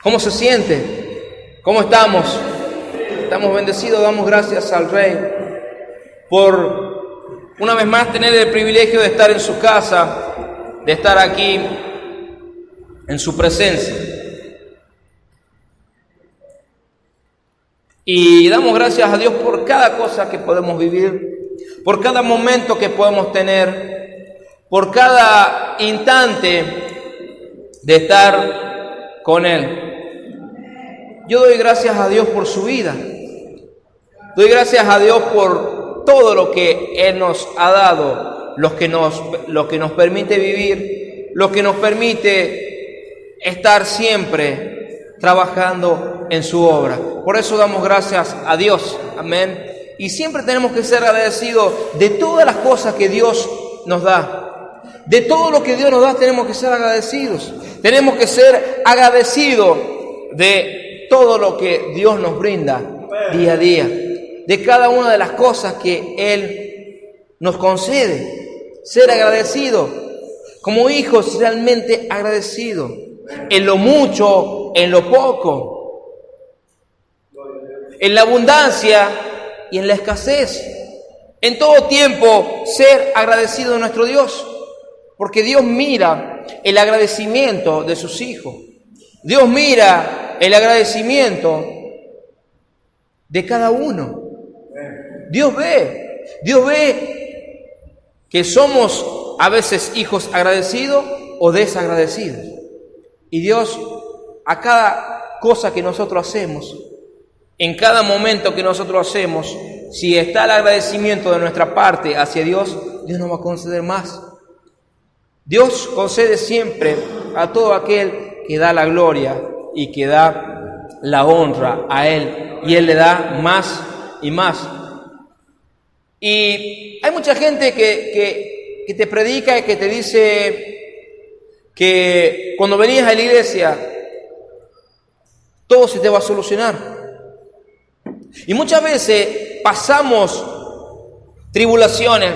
¿Cómo se siente? ¿Cómo estamos? Estamos bendecidos, damos gracias al Rey por una vez más tener el privilegio de estar en su casa, de estar aquí en su presencia. Y damos gracias a Dios por cada cosa que podemos vivir, por cada momento que podemos tener, por cada instante de estar con Él. Yo doy gracias a Dios por su vida. Doy gracias a Dios por todo lo que Él nos ha dado, lo que nos permite vivir, lo que nos permite estar siempre trabajando en su obra. Por eso damos gracias a Dios. Amén. Y siempre tenemos que ser agradecidos de todas las cosas que Dios nos da. De todo lo que Dios nos da tenemos que ser agradecidos. Tenemos que ser agradecidos de todo lo que Dios nos brinda día a día, de cada una de las cosas que Él nos concede. Ser agradecido, como hijos realmente agradecidos, en lo mucho, en lo poco, en la abundancia y en la escasez. En todo tiempo ser agradecido de nuestro Dios, porque Dios mira el agradecimiento de sus hijos. Dios mira el agradecimiento de cada uno. Dios ve que somos a veces hijos agradecidos o desagradecidos. Y Dios, a cada cosa que nosotros hacemos, en cada momento que nosotros hacemos, si está el agradecimiento de nuestra parte hacia Dios, Dios nos va a conceder más. Dios concede siempre a todo aquel que da la gloria y que da la honra a Él, y Él le da más y más. Y hay mucha gente que te predica y que te dice que cuando venías a la iglesia todo se te va a solucionar. Y muchas veces pasamos tribulaciones,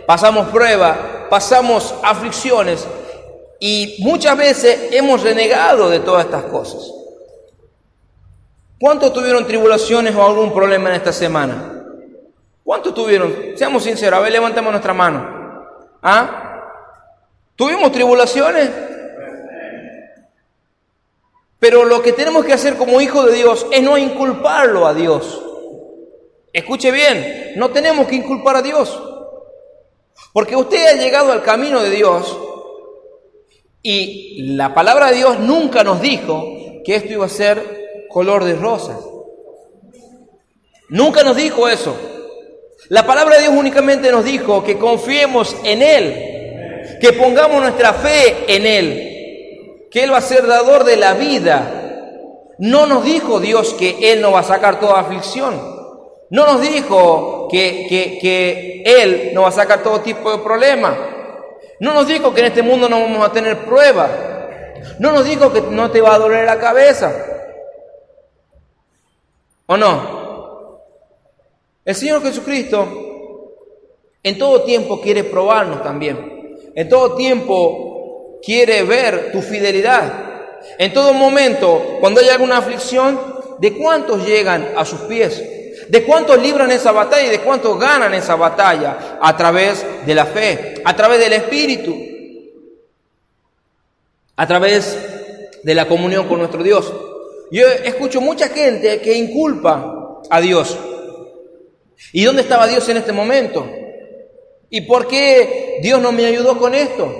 pasamos pruebas, pasamos aflicciones, y muchas veces hemos renegado de todas estas cosas. ¿Cuántos tuvieron tribulaciones o algún problema en esta semana? ¿Cuántos tuvieron? Seamos sinceros, a ver, levantemos nuestra mano. ¿Tuvimos tribulaciones? Pero lo que tenemos que hacer como hijos de Dios es no inculparlo a Dios. Escuche bien, no tenemos que inculpar a Dios. Porque usted ha llegado al camino de Dios y la palabra de Dios nunca nos dijo que esto iba a ser color de rosas. Nunca nos dijo eso. La palabra de Dios únicamente nos dijo que confiemos en Él, que pongamos nuestra fe en Él, que Él va a ser dador de la vida. No nos dijo Dios que Él nos va a sacar toda aflicción. No nos dijo que Él nos va a sacar todo tipo de problemas. No nos dijo que en este mundo no vamos a tener pruebas. No nos dijo que no te va a doler la cabeza. ¿O no? El Señor Jesucristo en todo tiempo quiere probarnos también. En todo tiempo quiere ver tu fidelidad. En todo momento, cuando hay alguna aflicción, ¿de cuántos llegan a sus pies? ¿De cuántos libran esa batalla y de cuántos ganan esa batalla? A través de la fe, a través del Espíritu, a través de la comunión con nuestro Dios. Yo escucho mucha gente que inculpa a Dios. ¿Y dónde estaba Dios en este momento? ¿Y por qué Dios no me ayudó con esto?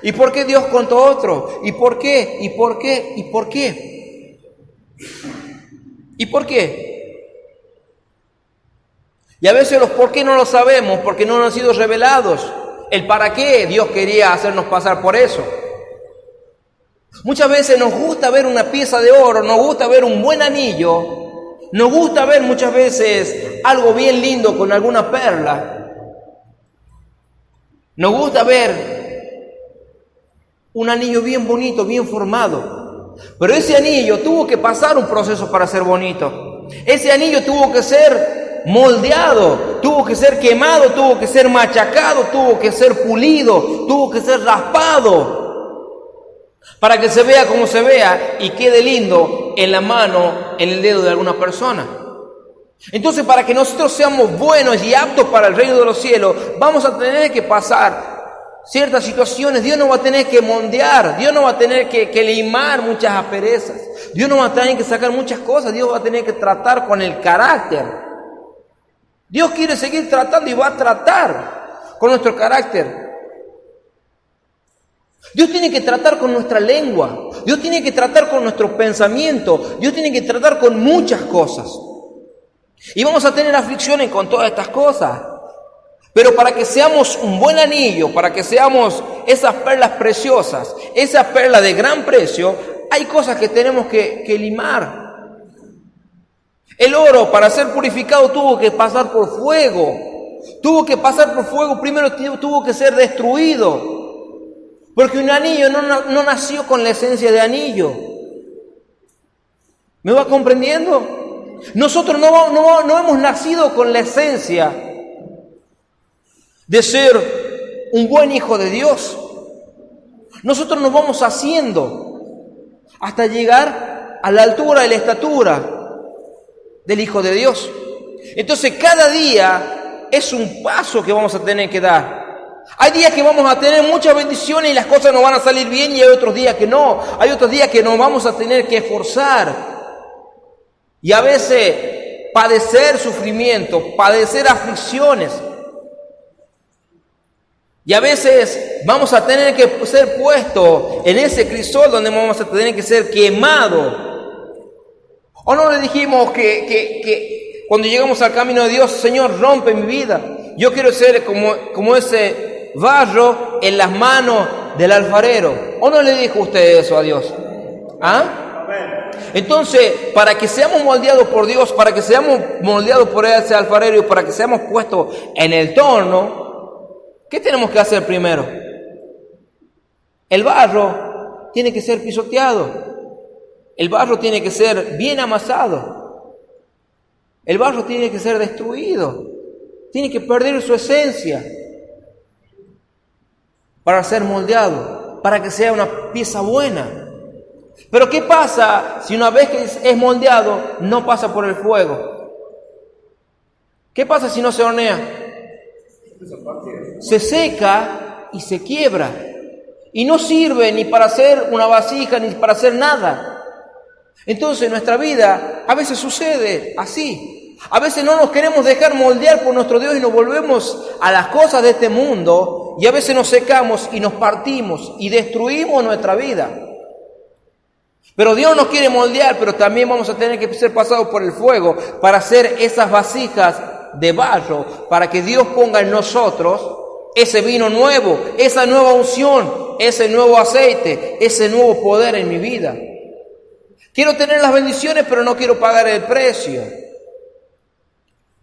¿Y por qué Dios contó otro? ¿Y por qué? ¿Y por qué? ¿Y por qué? ¿Y por qué? Y a veces los por qué no lo sabemos, porque no nos han sido revelados. El para qué Dios quería hacernos pasar por eso. Muchas veces nos gusta ver una pieza de oro, nos gusta ver un buen anillo, nos gusta ver muchas veces algo bien lindo con alguna perla. Nos gusta ver un anillo bien bonito, bien formado. Pero ese anillo tuvo que pasar un proceso para ser bonito. Ese anillo tuvo que ser moldeado, tuvo que ser quemado, tuvo que ser machacado, tuvo que ser pulido, tuvo que ser raspado para que se vea como se vea y quede lindo en la mano, en el dedo de alguna persona. Entonces, para que nosotros seamos buenos y aptos para el reino de los cielos, vamos a tener que pasar ciertas situaciones. Dios nos va a tener que moldear, Dios nos va a tener que limar muchas asperezas, Dios nos va a tener que sacar muchas cosas, Dios va a tener que tratar con el carácter. Dios quiere seguir tratando y va a tratar con nuestro carácter. Dios tiene que tratar con nuestra lengua, Dios tiene que tratar con nuestro pensamiento, Dios tiene que tratar con muchas cosas. Y vamos a tener aflicciones con todas estas cosas. Pero para que seamos un buen anillo, para que seamos esas perlas preciosas, esas perlas de gran precio, hay cosas que tenemos que limar. El oro, para ser purificado, tuvo que pasar por fuego. Tuvo que pasar por fuego, primero tuvo que ser destruido. Porque un anillo no nació con la esencia de anillo. ¿Me va comprendiendo? Nosotros no hemos nacido con la esencia de ser un buen hijo de Dios. Nosotros nos vamos haciendo hasta llegar a la altura y la estatura del Hijo de Dios. Entonces cada día es un paso que vamos a tener que dar. Hay días que vamos a tener muchas bendiciones y las cosas nos van a salir bien, y hay otros días que no. Hay otros días que nos vamos a tener que esforzar. Y a veces padecer sufrimiento, padecer aflicciones. Y a veces vamos a tener que ser puestos en ese crisol donde vamos a tener que ser quemados. ¿O no le dijimos que cuando llegamos al camino de Dios, Señor, rompe mi vida? Yo quiero ser como ese barro en las manos del alfarero. ¿O no le dijo usted eso a Dios? ¿Ah? Entonces, para que seamos moldeados por Dios, para que seamos moldeados por ese alfarero y para que seamos puestos en el torno, ¿qué tenemos que hacer primero? El barro tiene que ser pisoteado. El barro tiene que ser bien amasado. El barro tiene que ser destruido. Tiene que perder su esencia para ser moldeado, para que sea una pieza buena. Pero ¿qué pasa si una vez que es moldeado no pasa por el fuego? ¿Qué pasa si no se hornea? Se seca y se quiebra. Y no sirve ni para hacer una vasija ni para hacer nada. Entonces nuestra vida a veces sucede así. A veces no nos queremos dejar moldear por nuestro Dios y nos volvemos a las cosas de este mundo. Y a veces nos secamos y nos partimos y destruimos nuestra vida. Pero Dios nos quiere moldear, pero también vamos a tener que ser pasados por el fuego para hacer esas vasijas de barro, para que Dios ponga en nosotros ese vino nuevo, esa nueva unción, ese nuevo aceite, ese nuevo poder en mi vida. Quiero tener las bendiciones, pero no quiero pagar el precio.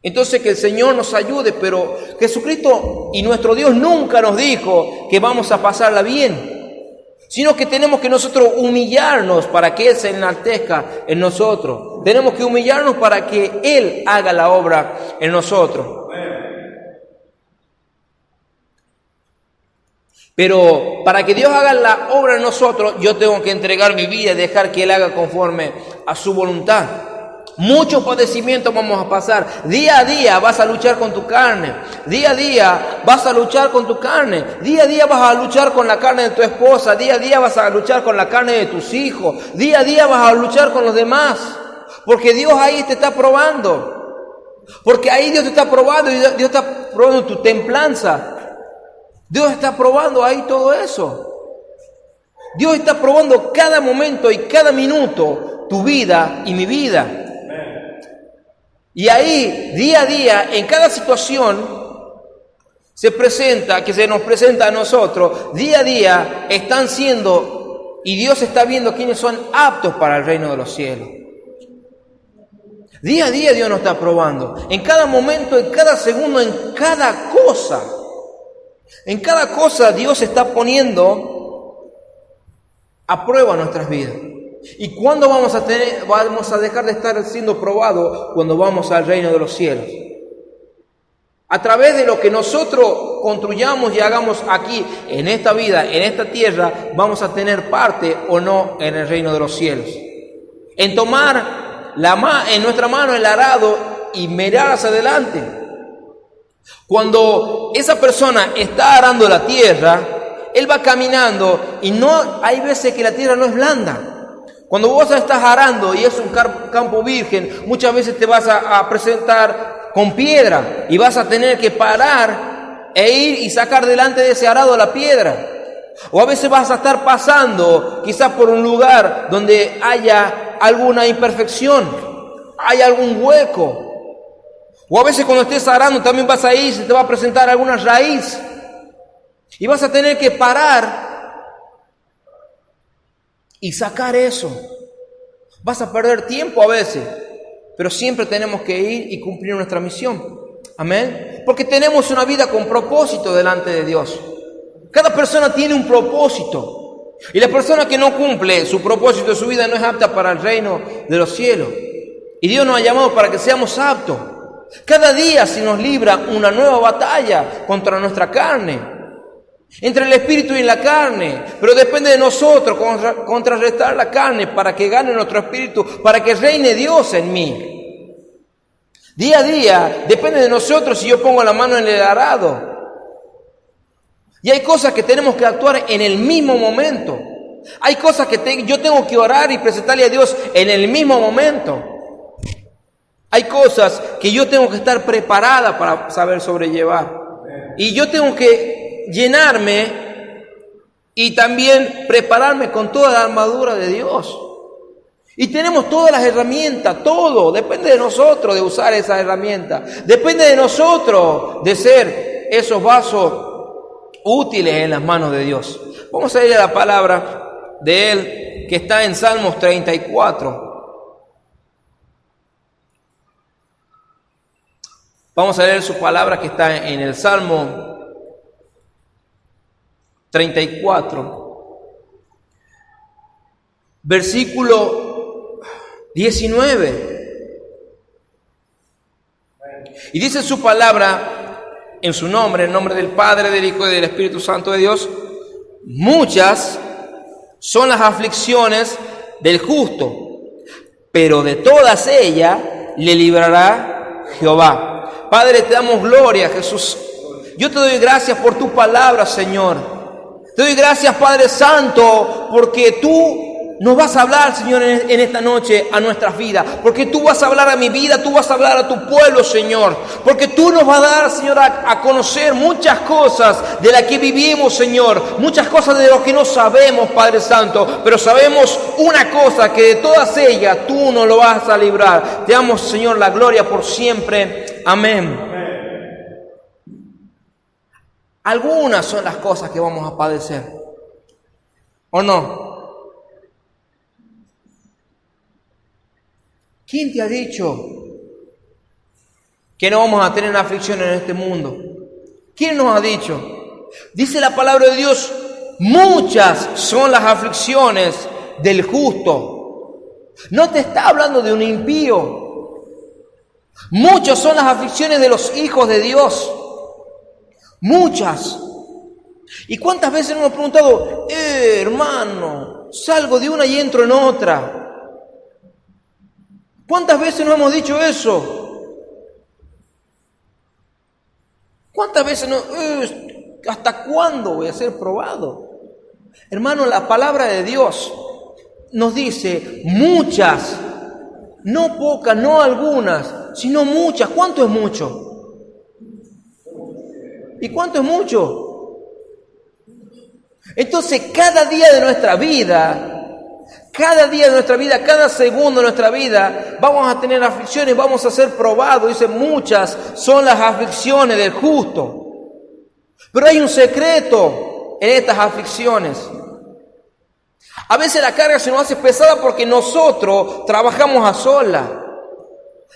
Entonces que el Señor nos ayude, pero Jesucristo y nuestro Dios nunca nos dijo que vamos a pasarla bien, sino que tenemos que nosotros humillarnos para que Él se enaltezca en nosotros. Tenemos que humillarnos para que Él haga la obra en nosotros. Pero para que Dios haga la obra en nosotros, yo tengo que entregar mi vida y dejar que Él haga conforme a su voluntad. Muchos padecimientos vamos a pasar. Día a día vas a luchar con tu carne. Día a día vas a luchar con tu carne. Día a día vas a luchar con la carne de tu esposa. Día a día vas a luchar con la carne de tus hijos. Día a día vas a luchar con los demás. Porque Dios ahí te está probando. Porque ahí Dios te está probando y Dios está probando tu templanza. Dios está probando ahí todo eso. Dios está probando cada momento y cada minuto tu vida y mi vida. Y ahí, día a día, en cada situación que se nos presenta a nosotros, día a día están siendo, y Dios está viendo quiénes son aptos para el reino de los cielos. Día a día Dios nos está probando, en cada momento, en cada segundo, en cada cosa. En cada cosa Dios está poniendo a prueba nuestras vidas. ¿Y cuándo vamos a dejar de estar siendo probados? Cuando vamos al reino de los cielos. A través de lo que nosotros construyamos y hagamos aquí, en esta vida, en esta tierra, vamos a tener parte o no en el reino de los cielos. En tomar en nuestra mano el arado y mirar hacia adelante. Cuando esa persona está arando la tierra, él va caminando y hay veces que la tierra no es blanda. Cuando vos estás arando y es un campo virgen, muchas veces te vas a presentar con piedra y vas a tener que parar e ir y sacar delante de ese arado la piedra. O a veces vas a estar pasando quizás por un lugar donde haya alguna imperfección, hay algún hueco. O a veces cuando estés arando también vas a ir, se te va a presentar alguna raíz y vas a tener que parar y sacar eso. Vas a perder tiempo a veces, pero siempre tenemos que ir y cumplir nuestra misión. Amén. Porque tenemos una vida con propósito delante de Dios. Cada persona tiene un propósito. Y la persona que no cumple su propósito de su vida no es apta para el reino de los cielos. Y Dios nos ha llamado para que seamos aptos. Cada día se nos libra una nueva batalla contra nuestra carne. Entre el espíritu y la carne, pero depende de nosotros contrarrestar la carne para que gane nuestro espíritu, para que reine Dios en mí. Día a día depende de nosotros si yo pongo la mano en el arado. Y hay cosas que tenemos que actuar en el mismo momento. Hay cosas que yo tengo que orar y presentarle a Dios en el mismo momento. Hay cosas que yo tengo que estar preparada para saber sobrellevar. Y yo tengo que llenarme y también prepararme con toda la armadura de Dios. Y tenemos todas las herramientas, todo. Depende de nosotros de usar esas herramientas. Depende de nosotros de ser esos vasos útiles en las manos de Dios. Vamos a ir a la palabra de Él que está en Salmos 34. Vamos a leer su palabra que está en el Salmo 34, versículo 19. Y dice su palabra en su nombre, en nombre del Padre, del Hijo y del Espíritu Santo de Dios: muchas son las aflicciones del justo, pero de todas ellas le librará Jehová. Padre, te damos gloria, Jesús. Yo te doy gracias por tu palabra, Señor. Te doy gracias, Padre Santo, porque tú nos vas a hablar, Señor, en esta noche a nuestras vidas. Porque tú vas a hablar a mi vida, tú vas a hablar a tu pueblo, Señor. Porque tú nos vas a dar, Señor, a conocer muchas cosas de las que vivimos, Señor. Muchas cosas de lo que no sabemos, Padre Santo. Pero sabemos una cosa, que de todas ellas tú nos lo vas a librar. Te damos, Señor, la gloria por siempre. Amén. Algunas son las cosas que vamos a padecer, ¿o no? ¿Quién te ha dicho que no vamos a tener aflicción en este mundo? ¿Quién nos ha dicho? Dice la palabra de Dios: muchas son las aflicciones del justo. No te está hablando de un impío. Muchas son las aflicciones de los hijos de Dios. Muchas. ¿Y cuántas veces nos hemos preguntado: hermano, salgo de una y entro en otra? ¿Cuántas veces nos hemos dicho eso? ¿Cuántas veces hasta cuándo voy a ser probado? Hermano, la palabra de Dios nos dice muchas, no pocas, no algunas, sino muchas. ¿Cuánto es mucho? ¿Y cuánto es mucho? Entonces, cada día de nuestra vida, cada segundo de nuestra vida, vamos a tener aflicciones, vamos a ser probados. Dice: muchas son las aflicciones del justo. Pero hay un secreto en estas aflicciones. A veces la carga se nos hace pesada porque nosotros trabajamos a solas.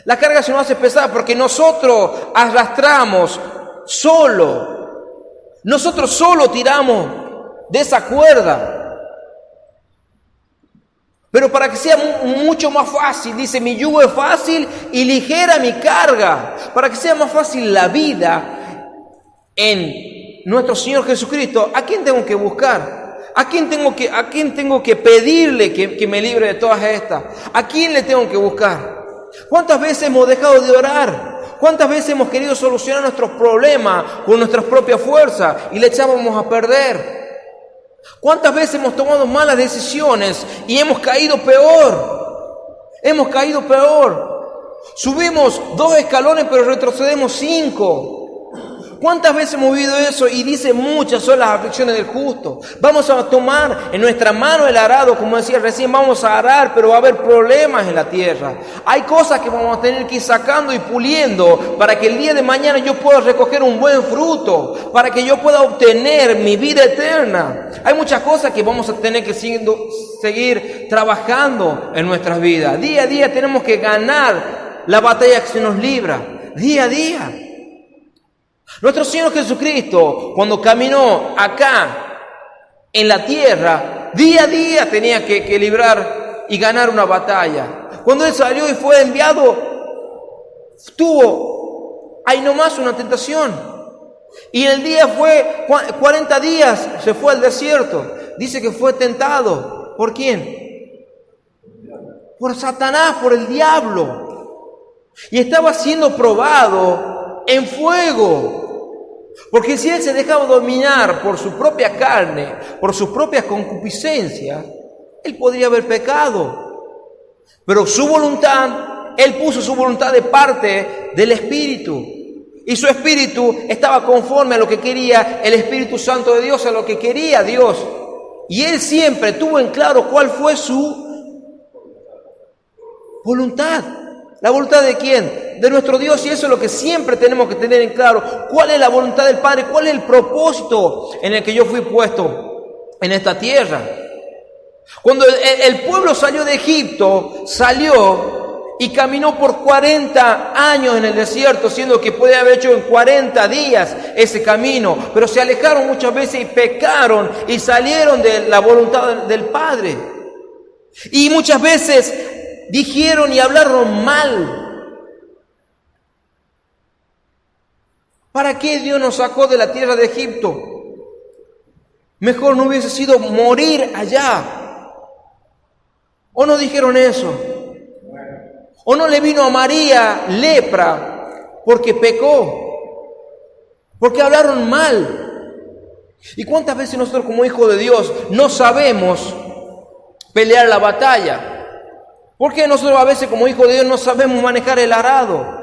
La carga se nos hace pesada porque nosotros arrastramos solo. Nosotros solo tiramos de esa cuerda. Pero para que sea mucho más fácil, dice: mi yugo es fácil y ligera mi carga. Para que sea más fácil la vida en nuestro Señor Jesucristo, ¿a quién tengo que buscar? ¿A quién tengo que pedirle que me libre de todas estas? ¿A quién le tengo que buscar? ¿Cuántas veces hemos dejado de orar? ¿Cuántas veces hemos querido solucionar nuestros problemas con nuestras propias fuerzas y le echábamos a perder? ¿Cuántas veces hemos tomado malas decisiones y hemos caído peor? Hemos caído peor. Subimos 2 escalones pero retrocedemos 5. ¿Cuántas veces hemos vivido eso? Y dice, muchas son las aflicciones del justo. Vamos a tomar en nuestra mano el arado, como decía recién, vamos a arar, pero va a haber problemas en la tierra. Hay cosas que vamos a tener que ir sacando y puliendo para que el día de mañana yo pueda recoger un buen fruto, para que yo pueda obtener mi vida eterna. Hay muchas cosas que vamos a tener que seguir trabajando en nuestras vidas. Día a día tenemos que ganar la batalla que se nos libra. Día a día. Nuestro Señor Jesucristo, cuando caminó acá en la tierra, día a día tenía que librar y ganar una batalla. Cuando Él salió y fue enviado, tuvo ahí nomás una tentación. Y el día fue 40 días, se fue al desierto. Dice que fue tentado. ¿Por quién? Por Satanás, por el diablo. Y estaba siendo probado en fuego. Porque si él se dejaba dominar por su propia carne, por sus propias concupiscencias, él podría haber pecado. Pero su voluntad, él puso su voluntad de parte del Espíritu. Y su espíritu estaba conforme a lo que quería el Espíritu Santo de Dios, a lo que quería Dios. Y él siempre tuvo en claro cuál fue su voluntad. ¿La voluntad de quién? De nuestro Dios, y eso es lo que siempre tenemos que tener en claro. ¿Cuál es la voluntad del Padre? ¿Cuál es el propósito en el que yo fui puesto en esta tierra? Cuando el pueblo salió de Egipto, salió y caminó por 40 años en el desierto, siendo que podía haber hecho en 40 días ese camino, pero se alejaron muchas veces y pecaron y salieron de la voluntad del Padre. Y muchas veces dijeron y hablaron mal. ¿Para qué Dios nos sacó de la tierra de Egipto? Mejor no hubiese sido morir allá. ¿O no dijeron eso? ¿O no le vino a María lepra porque pecó? Porque hablaron mal. ¿Y cuántas veces nosotros como hijos de Dios no sabemos pelear la batalla? Porque nosotros a veces como hijos de Dios no sabemos manejar el arado.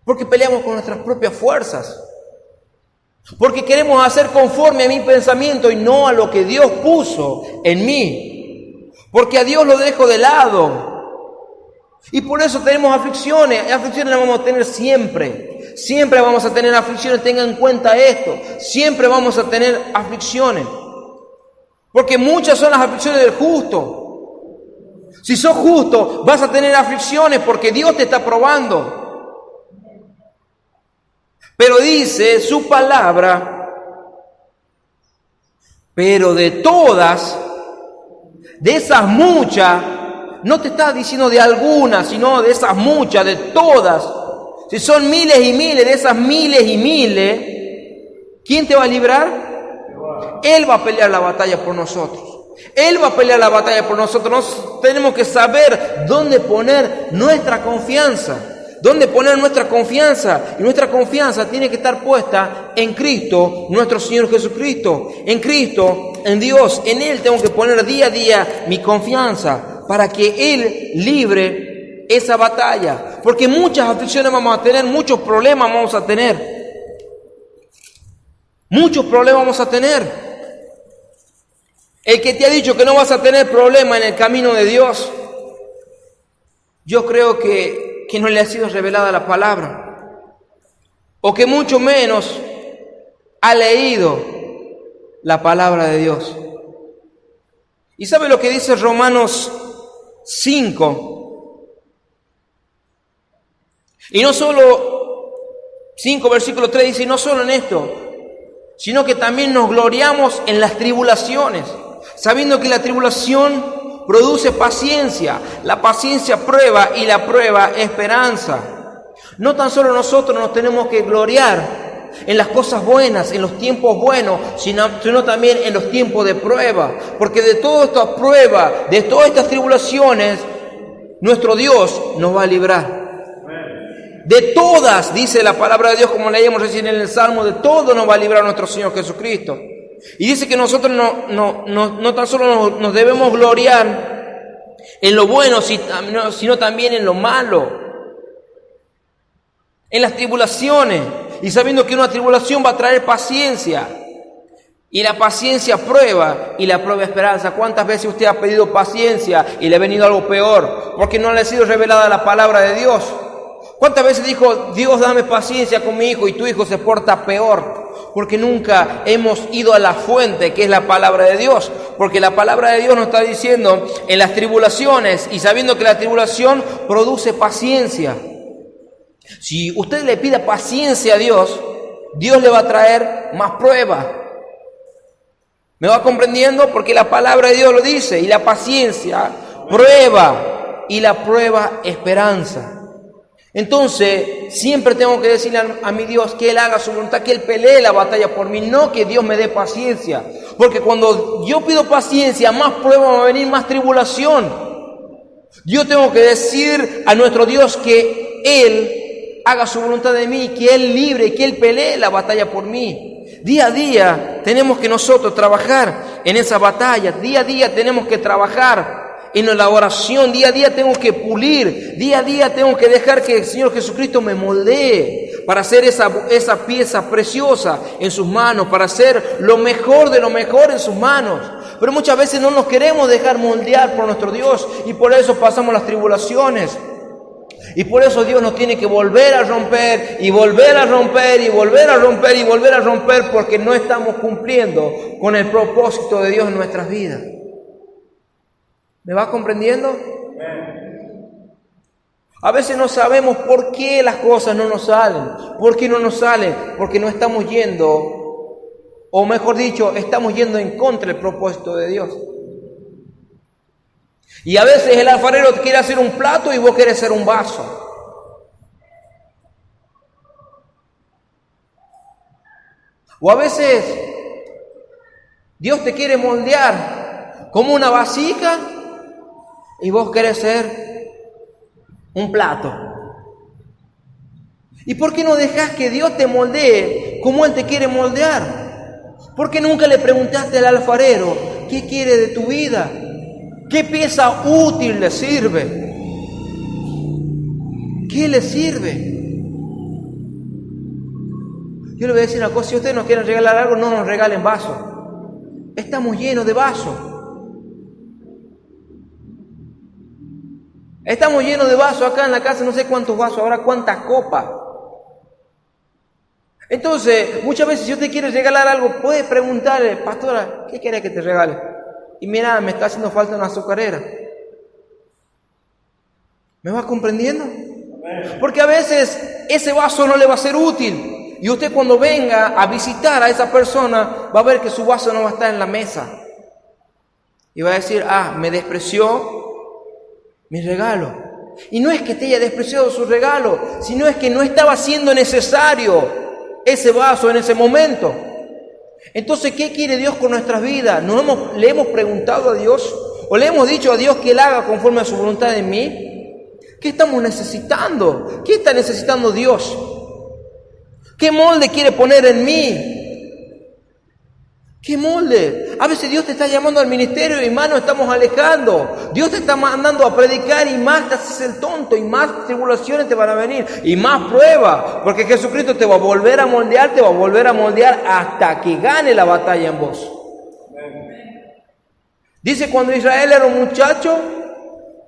Porque peleamos con nuestras propias fuerzas. Porque queremos hacer conforme a mi pensamiento y no a lo que Dios puso en mí. Porque a Dios lo dejo de lado. Y por eso tenemos aflicciones. Aflicciones las vamos a tener siempre. Siempre vamos a tener aflicciones. Tengan en cuenta esto. Siempre vamos a tener aflicciones. Porque muchas son las aflicciones del justo. Si sos justo, vas a tener aflicciones porque Dios te está probando. Pero dice su palabra, pero de todas, de esas muchas, no te está diciendo de algunas, sino de esas muchas, de todas. Si son miles y miles, de esas miles y miles, ¿quién te va a librar? Él va a pelear la batalla por nosotros. Él va a pelear la batalla por nosotros. Nosotros tenemos que saber dónde poner nuestra confianza. ¿Dónde poner nuestra confianza? Y nuestra confianza tiene que estar puesta en Cristo, nuestro Señor Jesucristo. En Cristo, en Dios. En Él tengo que poner día a día mi confianza para que Él libre esa batalla. Porque muchas aflicciones vamos a tener, muchos problemas vamos a tener. Muchos problemas vamos a tener. El que te ha dicho que no vas a tener problema en el camino de Dios, yo creo que no le ha sido revelada la palabra, o que mucho menos ha leído la palabra de Dios. ¿Y sabe lo que dice Romanos 5? Y no solo 5 versículo 3 dice, y no solo en esto, sino que también nos gloriamos en las tribulaciones, sabiendo que la tribulación produce paciencia, la paciencia prueba y la prueba esperanza. No tan solo nosotros nos tenemos que gloriar en las cosas buenas, en los tiempos buenos, sino también en los tiempos de prueba. Porque de toda esta prueba, de todas estas tribulaciones, nuestro Dios nos va a librar. De todas, dice la palabra de Dios, como leíamos recién en el Salmo, de todo nos va a librar nuestro Señor Jesucristo. Y dice que nosotros no tan solo nos debemos gloriar en lo bueno, sino también en lo malo, en las tribulaciones, y sabiendo que una tribulación va a traer paciencia, y la paciencia prueba, y la prueba esperanza. ¿Cuántas veces usted ha pedido paciencia y le ha venido algo peor? Porque no le ha sido revelada la palabra de Dios. ¿Cuántas veces dijo, Dios, dame paciencia con mi hijo, y tu hijo se porta peor? Porque nunca hemos ido a la fuente, que es la palabra de Dios. Porque la palabra de Dios nos está diciendo en las tribulaciones, y sabiendo que la tribulación produce paciencia. Si usted le pide paciencia a Dios, Dios le va a traer más prueba. ¿Me va comprendiendo? Porque la palabra de Dios lo dice, y la paciencia prueba, y la prueba esperanza. Entonces, siempre tengo que decirle a mi Dios que Él haga su voluntad, que Él pelee la batalla por mí, no que Dios me dé paciencia. Porque cuando yo pido paciencia, más prueba va a venir, más tribulación. Yo tengo que decir a nuestro Dios que Él haga su voluntad de mí, que Él libre, que Él pelee la batalla por mí. Día a día tenemos que nosotros trabajar en esa batalla. Día a día tenemos que trabajar en la oración. Día a día tengo que pulir. Día a día tengo que dejar que el Señor Jesucristo me moldee para hacer esa pieza preciosa en sus manos, para hacer lo mejor de lo mejor en sus manos. Pero muchas veces no nos queremos dejar moldear por nuestro Dios, y por eso pasamos las tribulaciones. Y por eso Dios nos tiene que volver a romper, y volver a romper, y volver a romper, y volver a romper, porque no estamos cumpliendo con el propósito de Dios en nuestras vidas. ¿Me va comprendiendo? A veces no sabemos por qué las cosas no nos salen. ¿Por qué no nos salen? Porque no estamos yendo, o mejor dicho, estamos yendo en contra del propósito de Dios. Y a veces el alfarero quiere hacer un plato y vos querés hacer un vaso. O a veces Dios te quiere moldear como una vasija y vos querés ser un plato. ¿Y por qué no dejás que Dios te moldee como Él te quiere moldear? ¿Por qué nunca le preguntaste al alfarero qué quiere de tu vida? ¿Qué pieza útil le sirve? ¿Qué le sirve? Yo le voy a decir una cosa: si ustedes nos quieren regalar algo, no nos regalen vasos. Estamos llenos de vasos. Estamos llenos de vasos acá en la casa, no sé cuántos vasos habrá, cuántas copas. Entonces, muchas veces si usted quiere regalar algo, puede preguntarle: pastora, ¿qué quiere que te regale? Y mira, me está haciendo falta una azucarera. ¿Me va comprendiendo? Porque a veces ese vaso no le va a ser útil. Y usted cuando venga a visitar a esa persona, va a ver que su vaso no va a estar en la mesa. Y va a decir: me despreció mi regalo. Y no es que te haya despreciado su regalo, sino es que no estaba siendo necesario ese vaso en ese momento. Entonces, ¿qué quiere Dios con nuestras vidas? ¿Le hemos preguntado a Dios? ¿O le hemos dicho a Dios que Él haga conforme a su voluntad en mí? ¿Qué estamos necesitando? ¿Qué está necesitando Dios? ¿Qué molde quiere poner en mí? ¿Qué molde? A veces Dios te está llamando al ministerio y más nos estamos alejando. Dios te está mandando a predicar y más te haces el tonto, y más tribulaciones te van a venir y más pruebas. Porque Jesucristo te va a volver a moldear hasta que gane la batalla en vos. Dice: cuando Israel era un muchacho,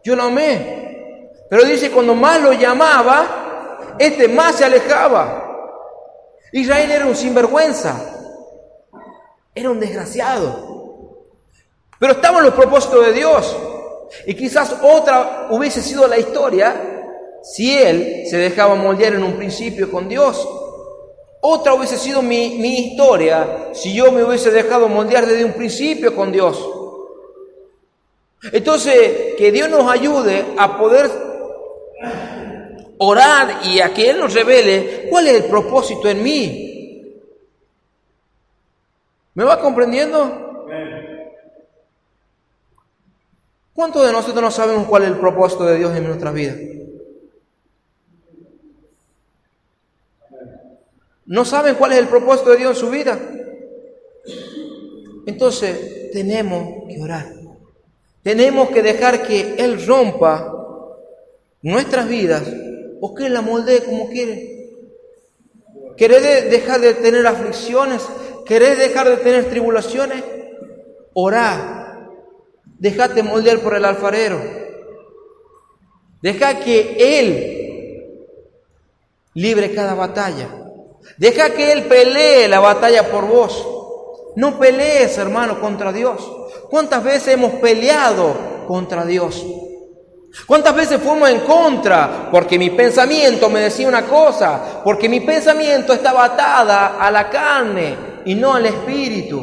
yo lo amé. Pero dice: cuando más lo llamaba, más se alejaba. Israel era un sinvergüenza. Era un desgraciado. Pero estaba en los propósitos de Dios. Y quizás otra hubiese sido la historia si él se dejaba moldear en un principio con Dios. Otra hubiese sido mi historia si yo me hubiese dejado moldear desde un principio con Dios. Entonces, que Dios nos ayude a poder orar y a que Él nos revele cuál es el propósito en mí. ¿Me va comprendiendo? ¿Cuántos de nosotros no sabemos cuál es el propósito de Dios en nuestras vidas? ¿No saben cuál es el propósito de Dios en su vida? Entonces, tenemos que orar. Tenemos que dejar que Él rompa nuestras vidas o que Él la moldee como quiere. ¿Querés dejar de tener aflicciones? ¿Querés dejar de tener tribulaciones? Orá. Dejate moldear por el alfarero. Deja que Él libre cada batalla. Deja que Él pelee la batalla por vos. No pelees, hermano, contra Dios. ¿Cuántas veces hemos peleado contra Dios? ¿Cuántas veces fuimos en contra? Porque mi pensamiento me decía una cosa, porque mi pensamiento estaba atada a la carne y no al espíritu.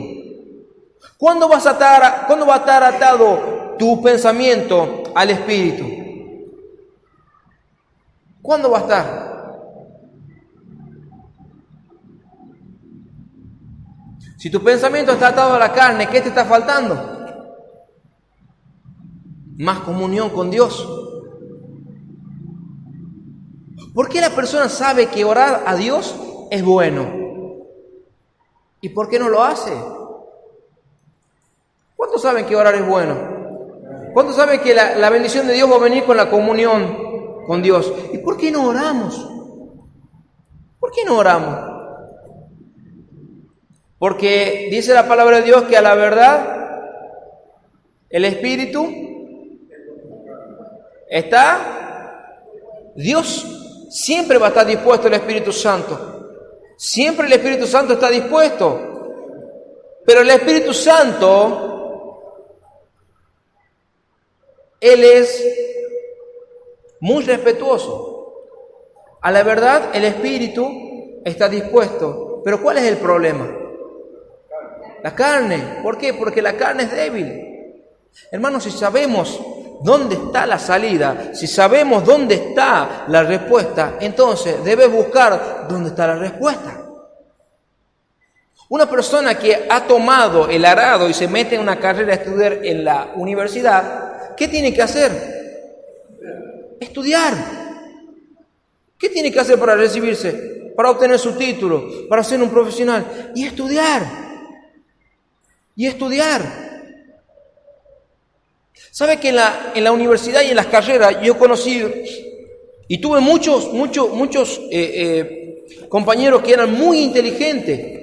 ¿Cuándo va a estar atado tu pensamiento al espíritu? ¿Cuándo va a estar? Si tu pensamiento está atado a la carne, ¿qué te está faltando? Más comunión con Dios. ¿Por qué la persona sabe que orar a Dios es bueno? ¿Y por qué no lo hace? ¿Cuántos saben que orar es bueno? ¿Cuántos saben que la bendición de Dios va a venir con la comunión con Dios? ¿Y por qué no oramos? ¿Por qué no oramos? Porque dice la palabra de Dios que a la verdad el Espíritu está. Dios siempre va a estar dispuesto, el Espíritu Santo. Siempre el Espíritu Santo está dispuesto. Pero el Espíritu Santo, Él es muy respetuoso. A la verdad el Espíritu está dispuesto. Pero ¿cuál es el problema? La carne. ¿Por qué? Porque la carne es débil. Hermanos, si sabemos dónde está la salida, si sabemos dónde está la respuesta, entonces debes buscar dónde está la respuesta. Una persona que ha tomado el arado y se mete en una carrera a estudiar en la universidad, ¿qué tiene que hacer? Estudiar. ¿Qué tiene que hacer para recibirse? Para obtener su título, para ser un profesional. Y estudiar. Y estudiar. ¿Sabe que en la universidad y en las carreras yo conocí y tuve muchos compañeros que eran muy inteligentes?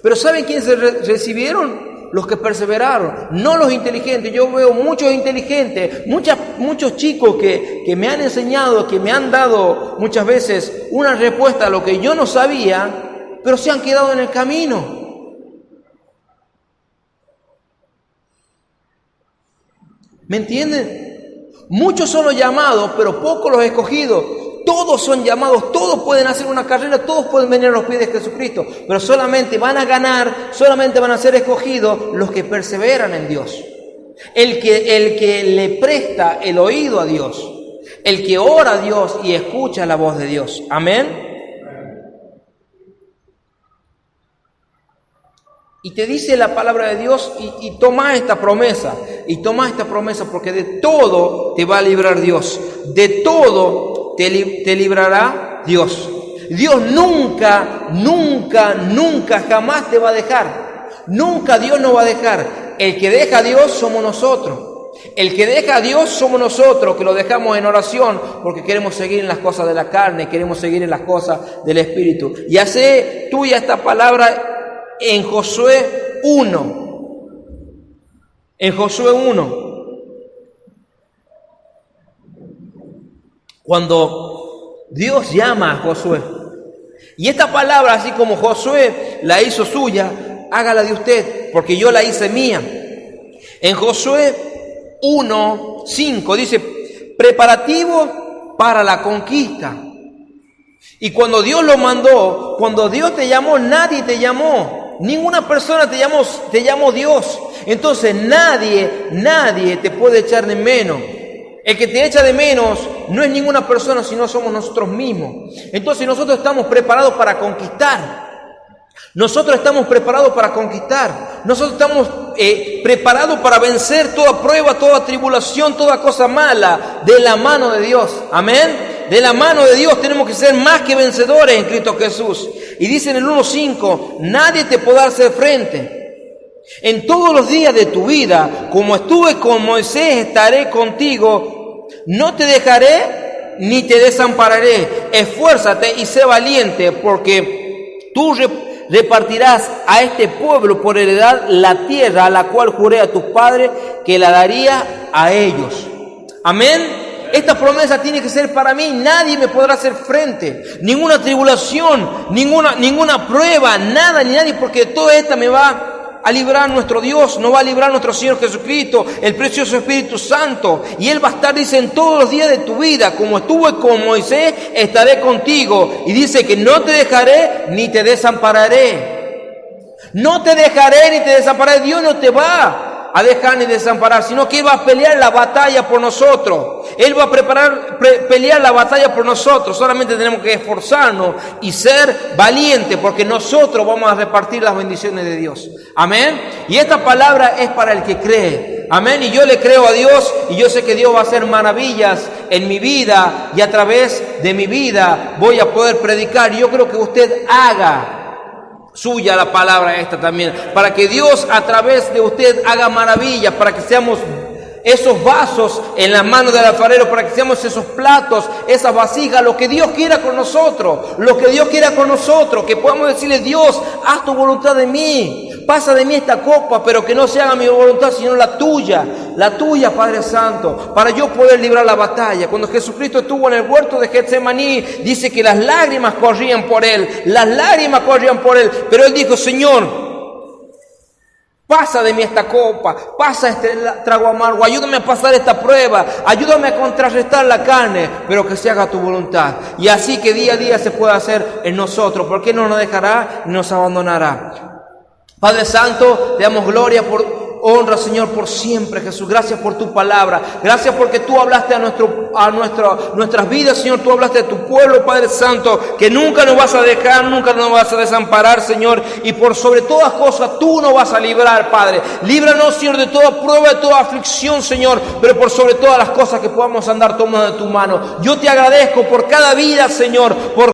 Pero ¿saben quiénes se recibieron? Los que perseveraron, no los inteligentes. Yo veo muchos inteligentes, muchos chicos que me han enseñado, que me han dado muchas veces una respuesta a lo que yo no sabía, pero se han quedado en el camino. ¿Me entienden? Muchos son los llamados, pero pocos los escogidos. Todos son llamados, todos pueden hacer una carrera, todos pueden venir a los pies de Jesucristo, pero solamente van a ganar, solamente van a ser escogidos los que perseveran en Dios. El que le presta el oído a Dios, el que ora a Dios y escucha la voz de Dios. Amén. Y te dice la palabra de Dios y toma esta promesa. Y toma esta promesa porque de todo te va a librar Dios. De todo te librará Dios. Dios nunca jamás te va a dejar. Nunca Dios nos va a dejar. El que deja a Dios somos nosotros. El que deja a Dios somos nosotros, que lo dejamos en oración porque queremos seguir en las cosas de la carne, queremos seguir en las cosas del Espíritu. Y hace tuya esta palabra en Josué 1. En Josué 1. Cuando Dios llama a Josué. Y esta palabra, así como Josué la hizo suya, hágala de usted, porque yo la hice mía. En Josué 1:5 dice, preparativo para la conquista. Y cuando Dios lo mandó, cuando Dios te llamó, nadie te llamó. Ninguna persona te llamó Dios. Entonces nadie te puede echar de menos. El que te echa de menos no es ninguna persona, sino somos nosotros mismos. Entonces nosotros estamos preparados para conquistar. Nosotros estamos preparados para conquistar. Nosotros estamos preparados para vencer toda prueba, toda tribulación, toda cosa mala de la mano de Dios. Amén. De la mano de Dios tenemos que ser más que vencedores en Cristo Jesús. Y dice en el 1:5, nadie te podrá hacer frente. En todos los días de tu vida, como estuve con Moisés, estaré contigo. No te dejaré ni te desampararé. Esfuérzate y sé valiente, porque tú repartirás a este pueblo por heredad la tierra a la cual juré a tus padres que la daría a ellos. Amén. Esta promesa tiene que ser para mí. Nadie me podrá hacer frente. Ninguna tribulación, ninguna prueba, nada ni nadie, porque toda esta me va a librar nuestro Dios, nos va a librar nuestro Señor Jesucristo, el precioso Espíritu Santo. Y Él va a estar, dice, en todos los días de tu vida. Como estuve con Moisés, estaré contigo. Y dice que no te dejaré ni te desampararé. No te dejaré ni te desampararé. Dios no te va a dejar ni desamparar, sino que Él va a pelear la batalla por nosotros. Él va a pelear la batalla por nosotros. Solamente tenemos que esforzarnos y ser valientes, porque nosotros vamos a repartir las bendiciones de Dios. Amén. Y esta palabra es para el que cree. Amén. Y yo le creo a Dios, y yo sé que Dios va a hacer maravillas en mi vida, y a través de mi vida voy a poder predicar. Y yo creo que usted haga suya la palabra esta también, para que Dios a través de usted haga maravillas, para que seamos esos vasos en las manos del alfarero, para que seamos esos platos, esas vasijas, lo que Dios quiera con nosotros, que podamos decirle: Dios, haz tu voluntad de mí, pasa de mí esta copa, pero que no se haga mi voluntad sino la tuya, Padre Santo, para yo poder librar la batalla. Cuando Jesucristo estuvo en el huerto de Getsemaní, dice que las lágrimas corrían por Él, pero Él dijo: Señor, pasa de mí esta copa, pasa este trago amargo, ayúdame a pasar esta prueba, ayúdame a contrarrestar la carne, pero que se haga tu voluntad. Y así que día a día se puede hacer en nosotros, porque Él no nos dejará ni nos abandonará. Padre Santo, te damos gloria por honra, Señor, por siempre, Jesús. Gracias por tu palabra. Gracias porque tú hablaste a nuestras vidas, Señor. Tú hablaste a tu pueblo, Padre Santo, que nunca nos vas a dejar, nunca nos vas a desamparar, Señor. Y por sobre todas cosas, tú nos vas a librar, Padre. Líbranos, Señor, de toda prueba, de toda aflicción, Señor. Pero por sobre todas las cosas que podamos andar tomados de tu mano. Yo te agradezco por cada vida, Señor, por